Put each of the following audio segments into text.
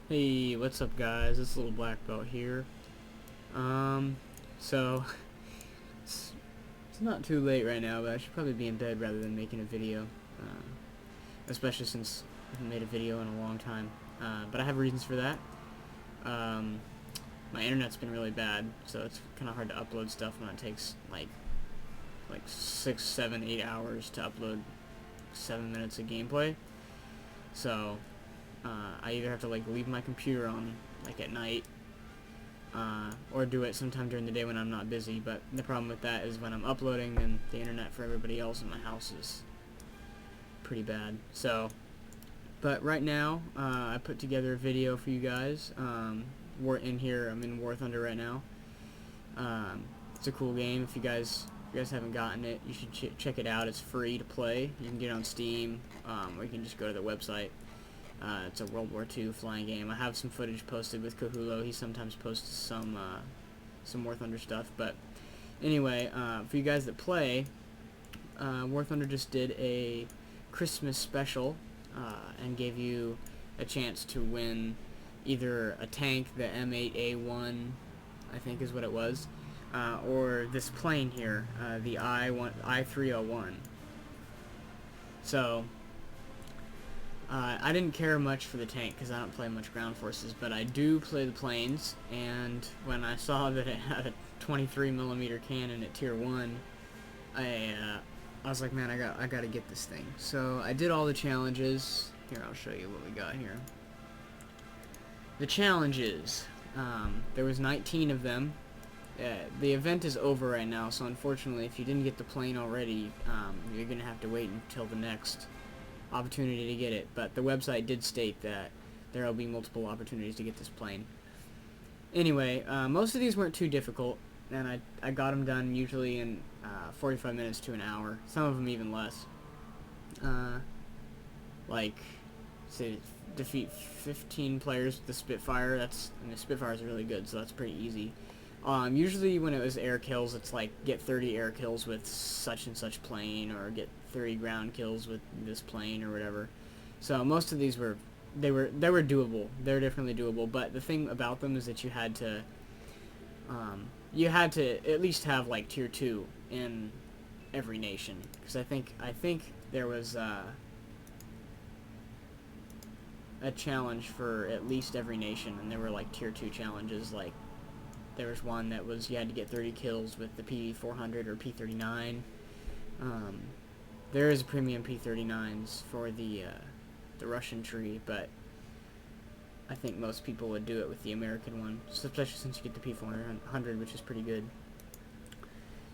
Hey, what's up guys? It's Little Black Belt here. So it's not too late right now, but I should probably be in bed rather than making a video. Especially since I haven't made a video in a long time. But I have reasons for that. Um, my internet's been really bad, so it's kind of hard to upload stuff when it takes like 6, 7, 8 hours to upload 7 minutes of gameplay. So I either have to like leave my computer on like at night, or do it sometime during the day when I'm not busy. But the problem with that is when I'm uploading, then the internet for everybody else in my house is pretty bad. So, but right now, I put together a video for you guys. We're in here. I'm in War Thunder right now. It's a cool game. If you guys haven't gotten it, you should check it out. It's free to play. You can get it on Steam, or you can just go to the website. It's a World War II flying game. I have some footage posted with Kahulo. He sometimes posts some War Thunder stuff. But anyway, for you guys that play, War Thunder just did a Christmas special and gave you a chance to win either a tank, the M8A1, I think is what it was, or this plane here, the I-301. So I didn't care much for the tank because I don't play much ground forces, but I do play the planes, and when I saw that it had a 23mm cannon at tier 1, I was like, man, I gotta get this thing. So I did all the challenges. Here, I'll show you what we got here. The challenges, there was 19 of them. The event is over right now, so unfortunately, if you didn't get the plane already, you're gonna have to wait until the next opportunity to get it. But the website did state that there will be multiple opportunities to get this plane. Anyway, most of these weren't too difficult, and I got them done usually in 45 minutes to an hour. Some of them even less. Like, say, defeat 15 players with the Spitfire. The Spitfires are really good, so that's pretty easy. Usually when it was air kills, it's like get 30 air kills with such and such plane, or get 30 ground kills with this plane, or whatever. So most of these were doable. They're definitely doable. But the thing about them is that you had to at least have like tier 2 in every nation, because I think there was a challenge for at least every nation, and there were like tier 2 challenges. Like there was one that was you had to get 30 kills with the P400 or P39. There is premium P39s for the Russian tree, but I think most people would do it with the American one, especially since you get the P400, which is pretty good.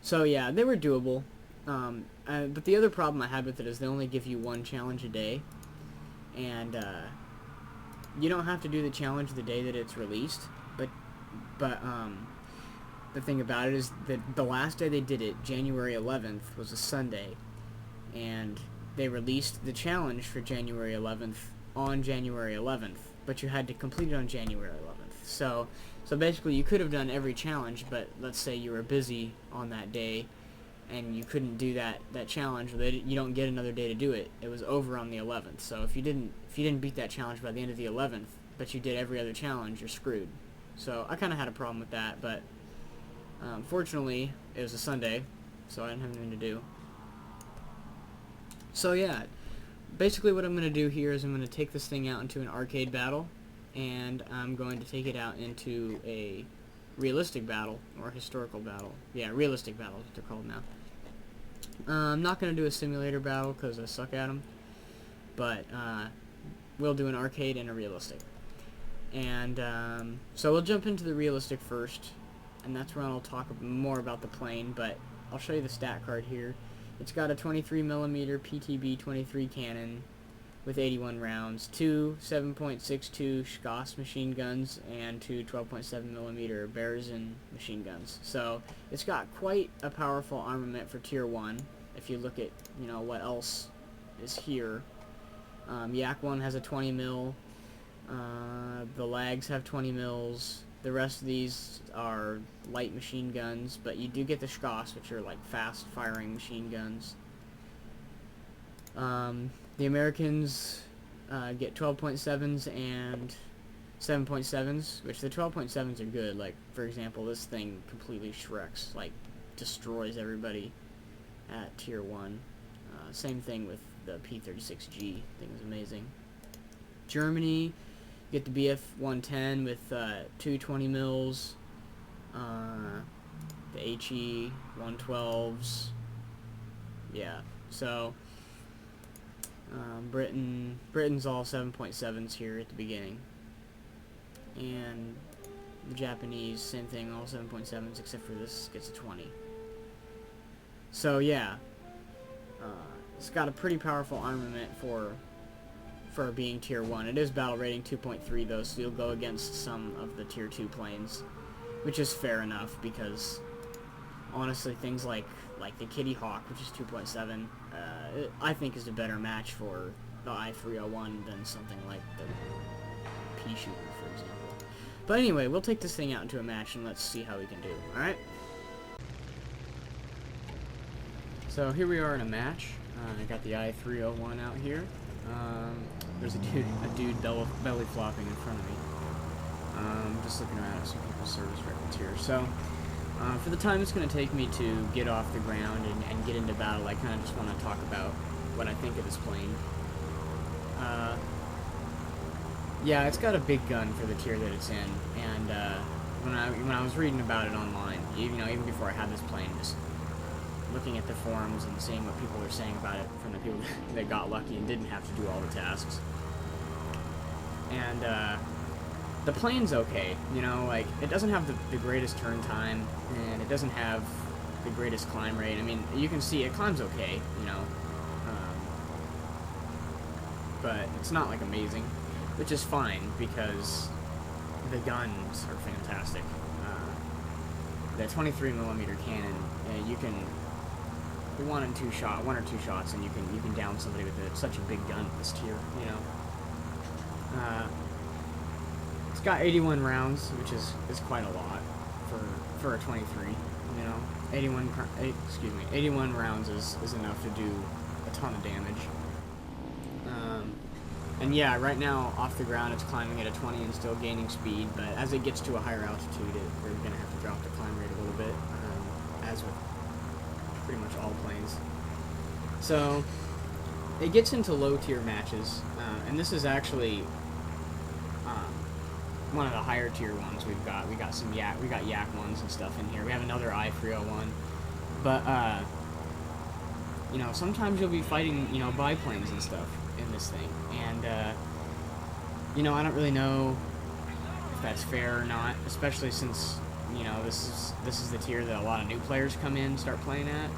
So yeah, they were doable. But the other problem I had with it is they only give you one challenge a day, and you don't have to do the challenge the day that it's released. But the thing about it is that the last day they did it, January 11th, was a Sunday, and they released the challenge for January 11th on January 11th, but you had to complete it on January 11th. So basically you could have done every challenge, but let's say you were busy on that day and you couldn't do that challenge, you don't get another day to do it. It was over on the 11th. So if you didn't beat that challenge by the end of the 11th, but you did every other challenge, you're screwed. So I kind of had a problem with that, but fortunately it was a Sunday, so I didn't have anything to do. So yeah, basically what I'm going to do here is I'm going to take this thing out into an arcade battle, and I'm going to take it out into a realistic battle, or historical battle. Yeah, realistic battle is what they're called now. I'm not going to do a simulator battle because I suck at them, but we'll do an arcade and a realistic. And so we'll jump into the realistic first, and that's where I'll talk more about the plane, but I'll show you the stat card here. It's got a 23mm PTB-23 cannon with 81 rounds, 2 7.62 Schuss machine guns, and 2 12.7mm Berezin machine guns. So it's got quite a powerful armament for tier 1. If you look at, what else is here. Yak 1 has a 20 mil. The Lags have 20 mils. The rest of these are light machine guns, but you do get the Schuss, which are like fast-firing machine guns. The Americans get 12.7s and 7.7s, which the 12.7s are good. Like, for example, this thing completely shreks, like, destroys everybody at tier 1. Same thing with the P36G. Thing is amazing. Germany, you get the BF-110 with 220 mils. The HE 112s. Yeah, so Britain's all 7.7s here at the beginning, and the Japanese, same thing, all 7.7s except for this gets a 20. So yeah, it's got a pretty powerful armament for being tier 1. It is battle rating 2.3 though, so you'll go against some of the tier 2 planes, which is fair enough, because honestly things like the Kitty Hawk, which is 2.7, I think is a better match for the I-301 than something like the Pea Shooter, for example. But anyway, we'll take this thing out into a match and let's see how we can do. Alright? So here we are in a match. I got the I-301 out here. There's a dude belly flopping in front of me. Just looking around at some people's service records here. So, for the time it's going to take me to get off the ground and get into battle, I kind of just want to talk about what I think of this plane. Yeah, it's got a big gun for the tier that it's in, and when I was reading about it online, even before I had this plane, just looking at the forums and seeing what people were saying about it from the people that got lucky and didn't have to do all the tasks. And the plane's okay, like, it doesn't have the greatest turn time, and it doesn't have the greatest climb rate. I mean, you can see it climbs okay, but it's not, like, amazing, which is fine, because the guns are fantastic. The 23mm cannon, you can one or two shots, and you can down somebody with it. It's such a big gun, this tier, It's got 81 rounds, which is quite a lot for a 23. 81 rounds is enough to do a ton of damage. And yeah, right now off the ground it's climbing at a 20 and still gaining speed, but as it gets to a higher altitude, we're gonna have to drop the climb rate a little bit, as with pretty much all planes. So it gets into low tier matches, and this is actually one of the higher tier ones we've got. We got some yak ones and stuff in here. We have another I-301, but sometimes you'll be fighting biplanes and stuff in this thing, and I don't really know if that's fair or not, especially since this is the tier that a lot of new players come in and start playing at,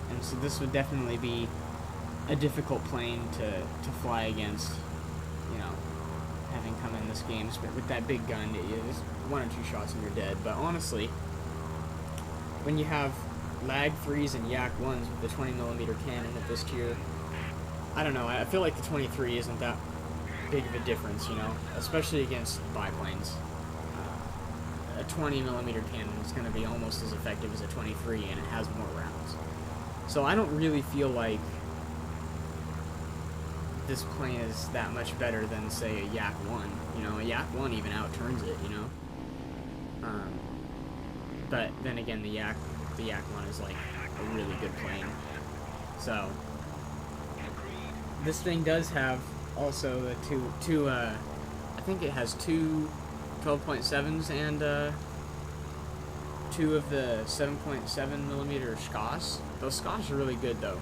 and so this would definitely be a difficult plane to fly against, having come in this game. But with that big gun, it's one or two shots and you're dead. But honestly, when you have lag 3s and yak 1s with the 20mm cannon at this tier, I don't know, I feel like the 23 isn't that big of a difference, especially against biplanes. A 20mm cannon is going to be almost as effective as a 23, and it has more rounds. So I don't really feel like this plane is that much better than, say, a yak 1. A yak 1 even outturns it, but then again, the yak 1 is like a really good plane. So this thing does have also the two I think it has two 12.7s and two of the 7.7mm SCOS. Those SCOS are really good though,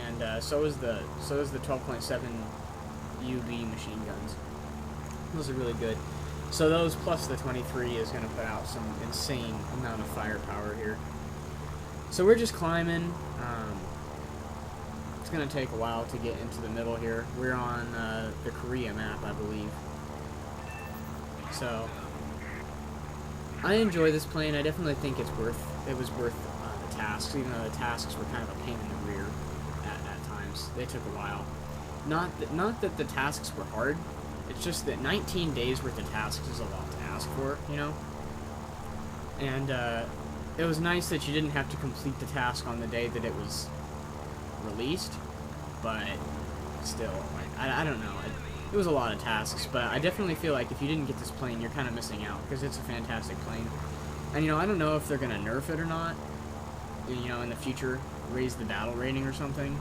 and so is the 12.7 UB machine guns. Those are really good. So those plus the 23 is going to put out some insane amount of firepower here. So we're just climbing. It's going to take a while to get into the middle here. We're on the Korea map, I believe. So I enjoy this plane. I definitely think it was worth the tasks, even though the tasks were kind of a pain in the rear at times. They took a while. Not that the tasks were hard. It's just that 19 days worth of tasks is a lot to ask for, And it was nice that you didn't have to complete the task on the day that it was released, but still, like, I don't know. it was a lot of tasks, but I definitely feel like if you didn't get this plane, you're kind of missing out, because it's a fantastic plane. And, you know, I don't know if they're going to nerf it or not, you know, in the future, raise the battle rating or something,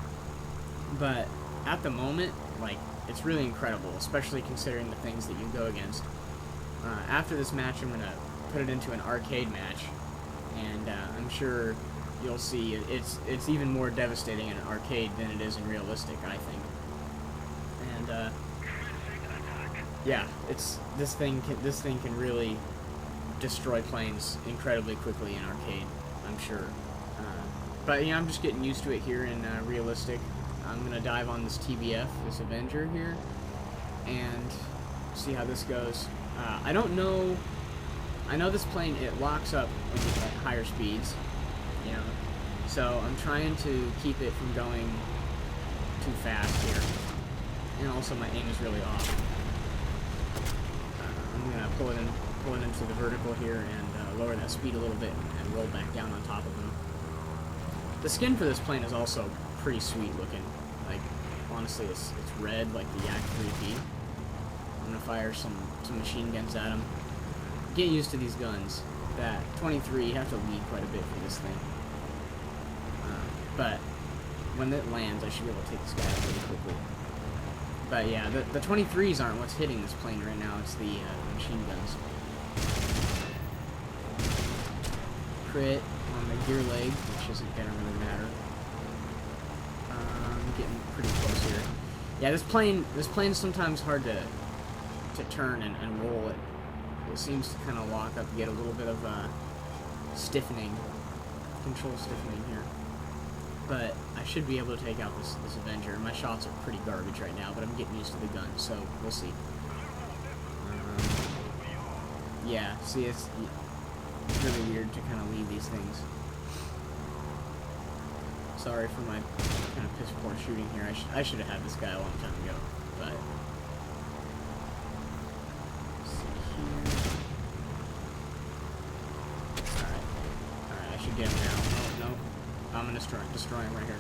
but at the moment, like, it's really incredible, especially considering the things that you go against. After this match, I'm going to put it into an arcade match, and I'm sure you'll see it's even more devastating in an arcade than it is in realistic, I think. And yeah, this thing can really destroy planes incredibly quickly in arcade, I'm sure. But yeah, I'm just getting used to it here in realistic. I'm gonna dive on this TBF, this Avenger here, and see how this goes. I don't know. I know this plane, it locks up when you get higher speeds, you know. So I'm trying to keep it from going too fast here. And also my aim is really off. I'm gonna pull it into the vertical here and lower that speed a little bit and roll back down on top of him. The skin for this plane is also pretty sweet looking. Like, honestly, it's red like the Yak-3B. I'm gonna fire some machine guns at him. Get used to these guns. That 23, you have to lead quite a bit for this thing. But when it lands, I should be able to take this guy out pretty quickly. But yeah, the 23s aren't what's hitting this plane right now, it's the machine guns. Crit on the gear leg, which isn't gonna really matter. I'm getting pretty close here. Yeah, this plane's sometimes hard to turn and roll it. It seems to kind of lock up, get a little bit of stiffening, control stiffening here. But I should be able to take out this Avenger. My shots are pretty garbage right now, but I'm getting used to the gun, so we'll see. Yeah, see, it's really weird to kind of leave these things. Sorry for my kind of piss poor shooting here. I should have had this guy a long time ago, but let's see here. Alright, I should get him now. Oh, no. I'm gonna destroy him right here.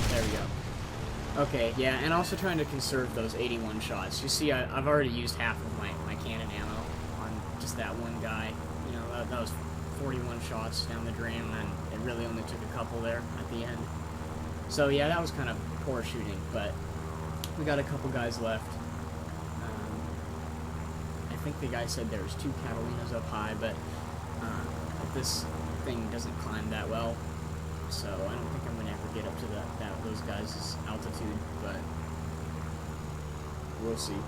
There we go. Okay, yeah, and also trying to conserve those 81 shots. You see, I've already used half of my cannon ammo on just that one guy. You know, that was 41 shots down the drain, and it really only took a couple there at the end. So yeah, that was kind of poor shooting, but we got a couple guys left. I think the guy said there was 2 Catalinas up high, but this thing doesn't climb that well, so I don't think I'm going to ever get up to those guys' altitude, but we'll see.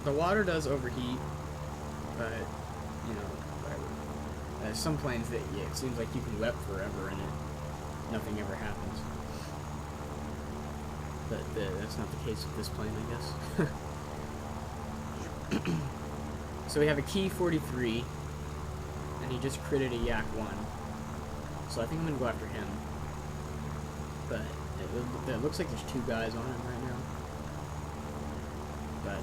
The water does overheat, but, you know, some planes that, yeah, it seems like you can wet forever and nothing ever happens. But that's not the case with this plane, I guess. So we have a Key 43, and he just critted a Yak-1. So I think I'm going to go after him. But it looks like there's 2 guys on him right now. But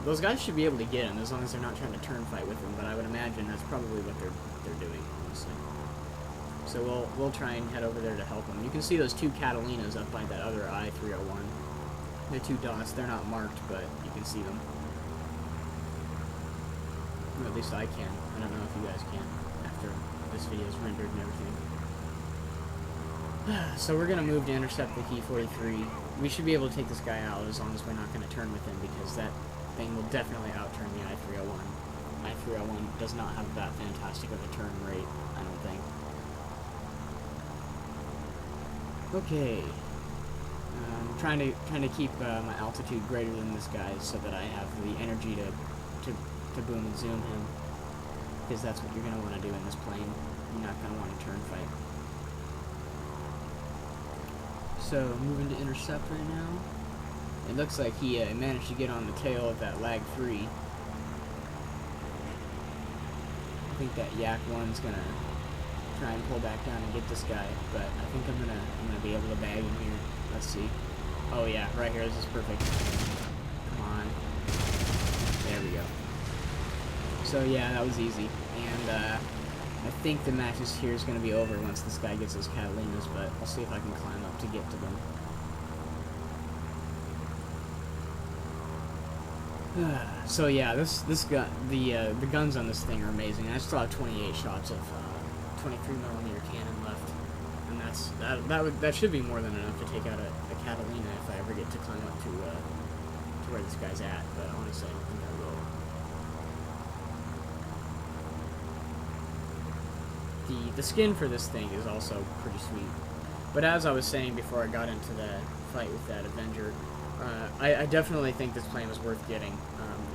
those guys should be able to get him as long as they're not trying to turn fight with him. But I would imagine that's probably what they're doing, honestly. So we'll try and head over there to help him. You can see those 2 Catalinas up by that other I-301. The 2 dots, they're not marked, but you can see them. Or at least I can. I don't know if you guys can after this video is rendered and everything. So we're going to move to intercept the Key 43. We should be able to take this guy out as long as we're not going to turn with him, because that thing will definitely outturn the I-301. I-301 does not have that fantastic of a turn rate, I don't think. Okay. I'm trying to keep my altitude greater than this guy's so that I have the energy to boom and zoom him, because that's what you're going to want to do in this plane. You're not going to want to turn fight. So, moving to intercept right now. It looks like he managed to get on the tail of that Lag 3. I think that Yak-1's going to try and pull back down and get this guy, but I think I'm gonna be able to bag him here. Let's see. Oh yeah, right here, this is perfect. Come on. There we go. So yeah, that was easy. And I think the match is here is going to be over once this guy gets his Catalinas, but I'll see if I can climb up to get to them. So yeah, this gun, the guns on this thing are amazing. I still have 28 shots of 23mm cannon left, and that should be more than enough to take out a Catalina if I ever get to climb up to where this guy's at. But honestly, I don't think I will. The skin for this thing is also pretty sweet. But as I was saying before I got into the fight with that Avenger, I definitely think this plane was worth getting.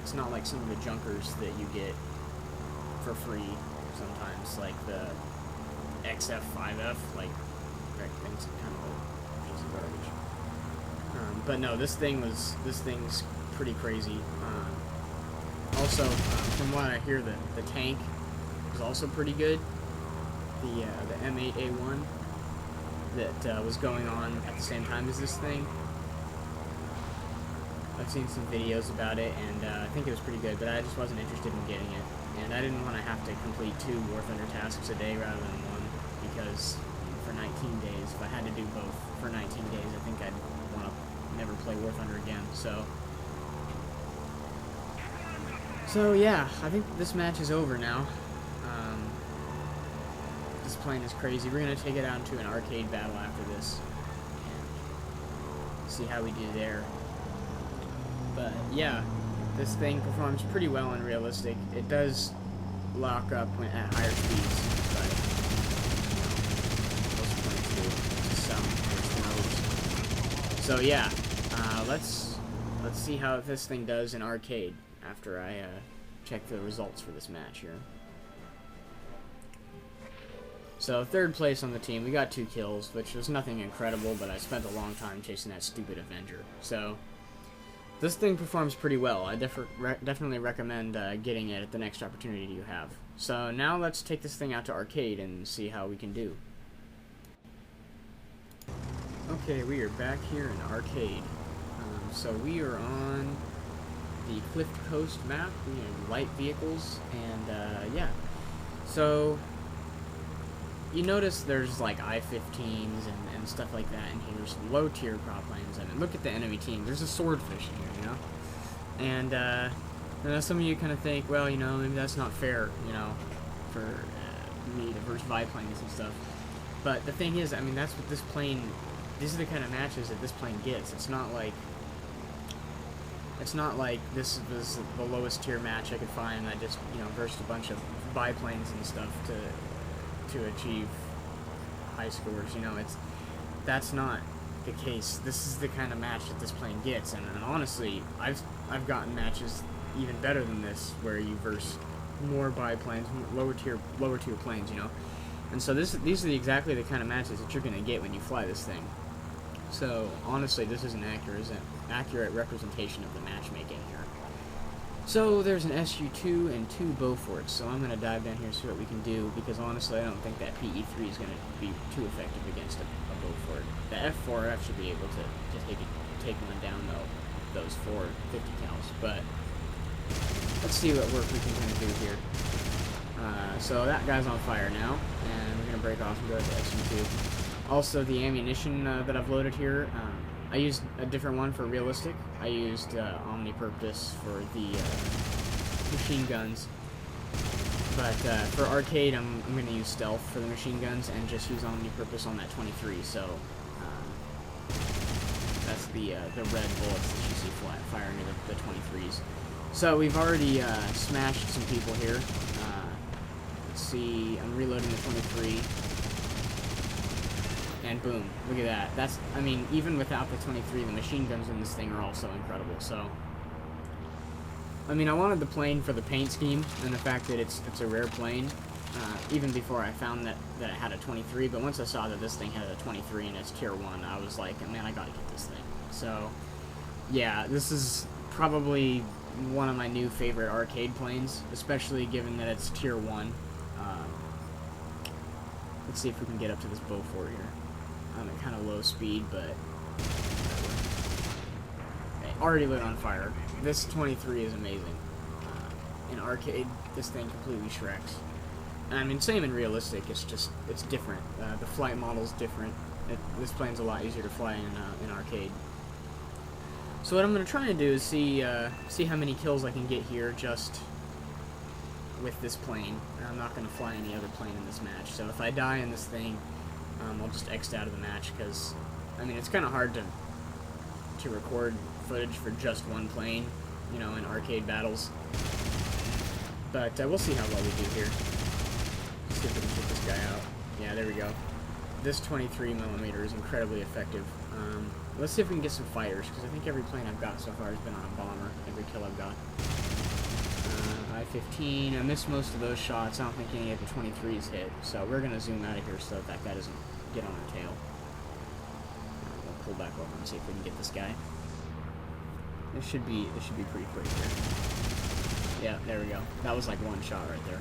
It's not like some of the junkers that you get for free sometimes, like the XF5F, like that thing's kind of a piece of garbage. But no, this thing's pretty crazy. Also, from what I hear, the tank is also pretty good. The M8A1 that was going on at the same time as this thing. I've seen some videos about it, and I think it was pretty good, but I just wasn't interested in getting it. And I didn't want to have to complete 2 War Thunder tasks a day rather than 1, because for 19 days, if I had to do both for 19 days, I think I'd want to never play War Thunder again. So yeah, I think this match is over now. This plane is crazy. We're going to take it out into an arcade battle after this, and see how we do there. But yeah, this thing performs pretty well in realistic. It does lock up when at higher speeds, but so yeah, let's see how this thing does in arcade after I check the results for this match here. So 3rd place on the team. We got 2 kills, which was nothing incredible, but I spent a long time chasing that stupid Avenger. So this thing performs pretty well. I definitely recommend getting it at the next opportunity you have. So now let's take this thing out to arcade and see how we can do. Okay, we are back here in arcade. So we are on the Cliff Coast map. We have light vehicles, and yeah. So you notice there's like I-15s and stuff like that in here, some low-tier prop planes. I mean, look at the enemy team. There's a swordfish in here, you know? And, you know, some of you kind of think, well, you know, maybe that's not fair, you know, for me to verse biplanes and stuff. But the thing is, I mean, that's what this plane, these are the kind of matches that this plane gets. It's not like this was the lowest tier match I could find. I just, you know, versed a bunch of biplanes and stuff to achieve high scores. You know, that's not the case. This is the kind of match that this plane gets, and honestly, I've gotten matches even better than this, where you verse more biplanes, lower tier planes, you know. And so these are exactly the kind of matches that you're gonna get when you fly this thing. So honestly, this is an accurate representation of the matchmaking here. So there's an SU-2 and 2 Beauforts, so I'm going to dive down here and see what we can do, because honestly I don't think that PE-3 is going to be too effective against a Beaufort. The F4F should be able to take one down, though, those 4 50 cals, but let's see what work we can kind of do here. So that guy's on fire now, and we're going to break off and go to the SU-2. Also, the ammunition that I've loaded here, I used a different one for realistic. I used omnipurpose for the machine guns. But for arcade, I'm going to use stealth for the machine guns and just use omnipurpose on that 23. So that's the red bullets that you see firing at the 23s. So we've already smashed some people here. Let's see, I'm reloading the 23. And boom, look at that. I mean, even without the 23, the machine guns in this thing are also incredible. So, I mean, I wanted the plane for the paint scheme and the fact that it's a rare plane, even before I found that it had a 23, but once I saw that this thing had a 23 and it's tier 1, I was like, man, I gotta get this thing. So, yeah, this is probably one of my new favorite arcade planes, especially given that it's tier 1. Let's see if we can get up to this Beaufort here. I'm at kind of low speed, but okay, already lit on fire. This 23 is amazing. In arcade, this thing completely shreks. I mean, same in realistic. It's just it's different. The flight model's different. This plane's a lot easier to fly in arcade. So what I'm gonna try and do is see how many kills I can get here just with this plane. I'm not gonna fly any other plane in this match. So if I die in this thing, I'll just X out of the match because I mean it's kind of hard to record footage for just one plane, you know, in arcade battles. But we'll see how well we do here. See if we can take this guy out. Yeah, there we go. This 23mm is incredibly effective. Let's see if we can get some fighters, because I think every plane I've got so far has been on a bomber. Every kill I've got. I-15. I missed most of those shots. I don't think any of the 23s hit. So we're going to zoom out of here so that guy doesn't get on our tail. We'll pull back over and see if we can get this guy. This should be pretty quick here. Yeah, there we go. That was like one shot right there.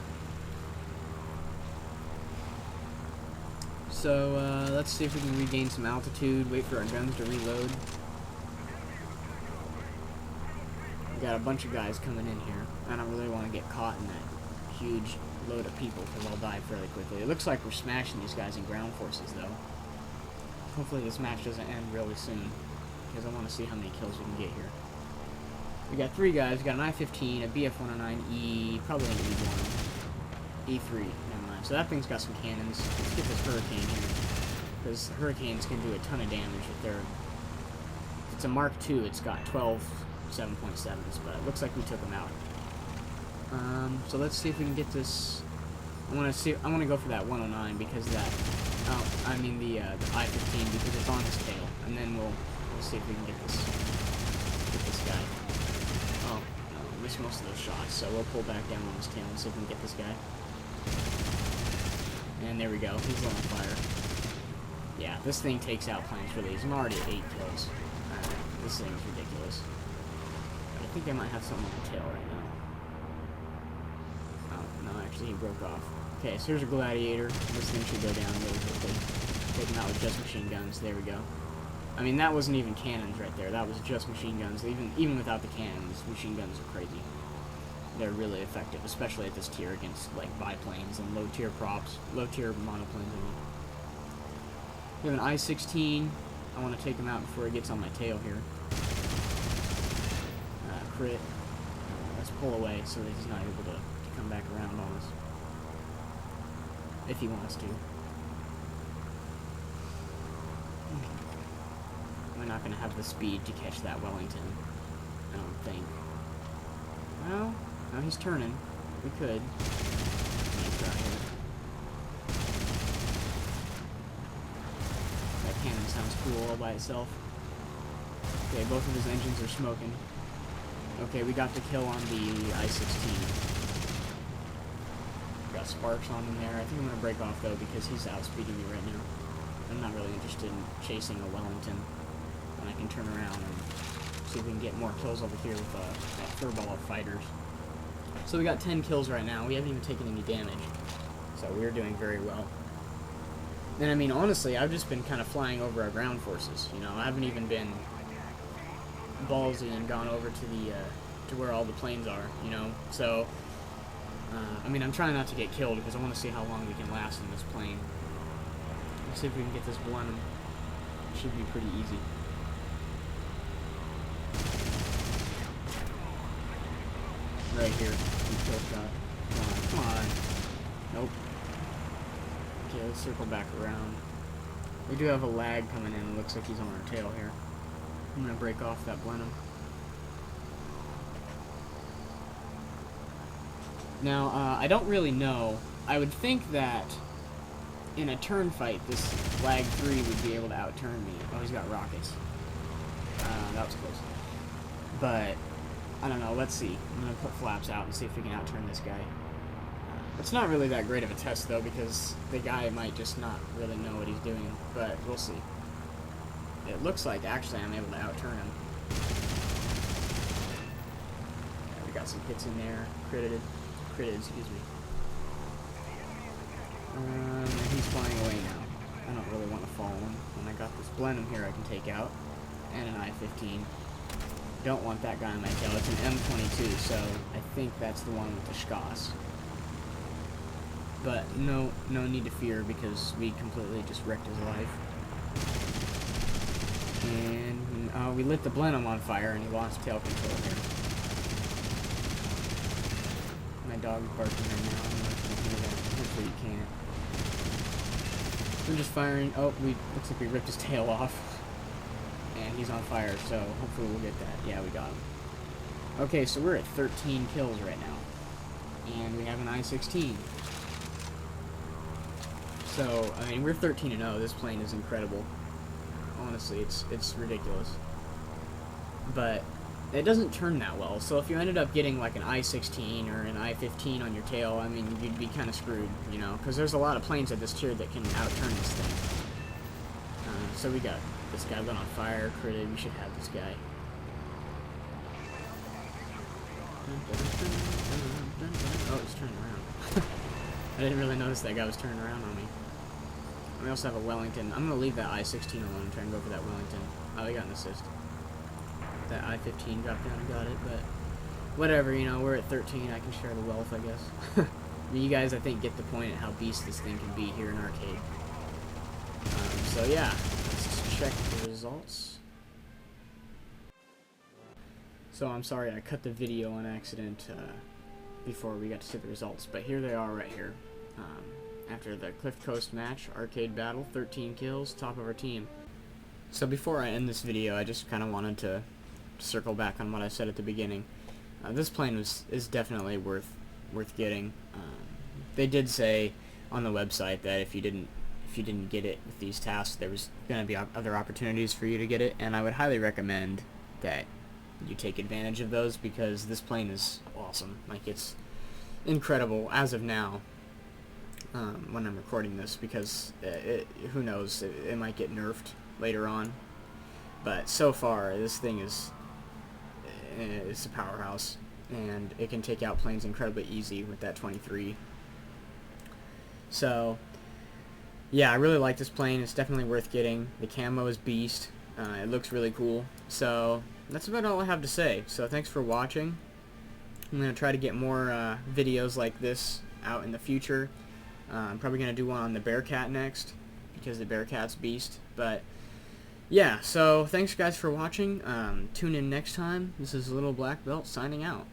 So, let's see if we can regain some altitude, wait for our guns to reload. We got a bunch of guys coming in here. I don't really want to get caught in that huge load of people, because I'll die fairly quickly. It looks like we're smashing these guys in ground forces, though. Hopefully this match doesn't end really soon, because I want to see how many kills we can get here. We got 3 guys. We got an I-15, a BF-109E, probably an E1, E3, never mind. So that thing's got some cannons. Let's get this Hurricane here, because Hurricanes can do a ton of damage with their... If it's a Mark II, it's got 12 7.7s, but it looks like we took them out. So let's see if we can get this... I want to go for that 109 because that... Oh, I mean the I-15 because it's on his tail, and then we'll see if we can get this guy. Oh, no, we missed most of those shots, so we'll pull back down on his tail and see if we can get this guy. And there we go, he's on fire. Yeah, this thing takes out planes really easy. I'm already at 8 kills. This thing's ridiculous. I think I might have something on the tail right now. Oh, no, actually he broke off. Okay, so here's a Gladiator. This thing should go down really quickly. Take him out with just machine guns. There we go. I mean, that wasn't even cannons right there. That was just machine guns. Even without the cannons, machine guns are crazy. They're really effective, especially at this tier against, like, biplanes and low-tier props. Low-tier monoplanes, I mean. We have an I-16. I want to take him out before he gets on my tail here. Crit. Let's pull away so that he's not able to come back around on us. If he wants to. We're not going to have the speed to catch that Wellington. I don't think. Well, now he's turning. We could. Try here. That cannon sounds cool all by itself. Okay, both of his engines are smoking. Okay, we got the kill on the I-16. Got sparks on him there. I think I'm going to break off, though, because he's outspeeding me right now. I'm not really interested in chasing a Wellington. And I can turn around and see if we can get more kills over here with that furball of fighters. So we got 10 kills right now. We haven't even taken any damage. So we're doing very well. And I mean, honestly, I've just been kind of flying over our ground forces. You know, I haven't even been ballsy and gone over to the to where all the planes are, you know. So I mean, I'm trying not to get killed because I want to see how long we can last in this plane. Let's see if we can get this Blenheim. It should be pretty easy. Right here, kill shot. Come on. Nope. Okay, let's circle back around. We do have a lag coming in. It looks like he's on our tail here. I'm going to break off that Blenheim. Now, I don't really know. I would think that in a turn fight, this Lag 3 would be able to outturn me. Oh, he's got rockets. That was close. But, I don't know. Let's see. I'm going to put flaps out and see if we can outturn this guy. It's not really that great of a test, though, because the guy might just not really know what he's doing. But we'll see. It looks like, actually, I'm able to outturn him. Yeah, we got some hits in there. Critted, excuse me. And he's flying away now. I don't really want to follow him. And I got this Blenheim here I can take out. And an I-15. Don't want that guy on my tail. It's an M22, so I think that's the one with the Schkoss. but no need to fear because we completely just wrecked his life. And we lit the Blenheim on fire, and he lost tail control here. My dog is barking right now. I don't know if you can hear that. Hopefully you can't. We're just firing. Oh, looks like we ripped his tail off. And he's on fire, so hopefully we'll get that. Yeah, we got him. Okay, so we're at 13 kills right now. And we have an I-16. So, I mean, we're 13-0. This plane is incredible. Honestly, it's ridiculous. But it doesn't turn that well. So if you ended up getting like an I-16 or an I-15 on your tail, I mean, you'd be kind of screwed, you know, because there's a lot of planes at this tier that can outturn this thing. So we got this guy lit on fire, critted. We should have this guy. Oh, he's turning around. I didn't really notice that guy was turning around on me. We also have a Wellington. I'm going to leave that I-16 alone and try and go for that Wellington. Oh, he got an assist. That I-15 dropped down and got it, but whatever, you know, we're at 13. I can share the wealth, I guess. You guys, I think, get the point at how beast this thing can be here in arcade. So, yeah, let's check the results. So, I'm sorry, I cut the video on accident before we got to see the results, but here they are right here. After the Cliff Coast match, arcade battle, 13 kills, top of our team. So before I end this video, I just kind of wanted to circle back on what I said at the beginning. This plane is definitely worth getting. They did say on the website that if you didn't get it with these tasks, there was going to be other opportunities for you to get it, and I would highly recommend that you take advantage of those because this plane is awesome. Like, it's incredible as of now. When I'm recording this, because who knows, it might get nerfed later on, but so far this thing it's a powerhouse, and it can take out planes incredibly easy with that 23. So yeah, I really like this plane. It's definitely worth getting. The camo is beast. It looks really cool. So that's about all I have to say. So thanks for watching. I'm going to try to get more videos like this out in the future. I'm probably going to do one on the Bearcat next, because the Bearcat's beast. But yeah, so thanks guys for watching. Tune in next time. This is Little Black Belt signing out.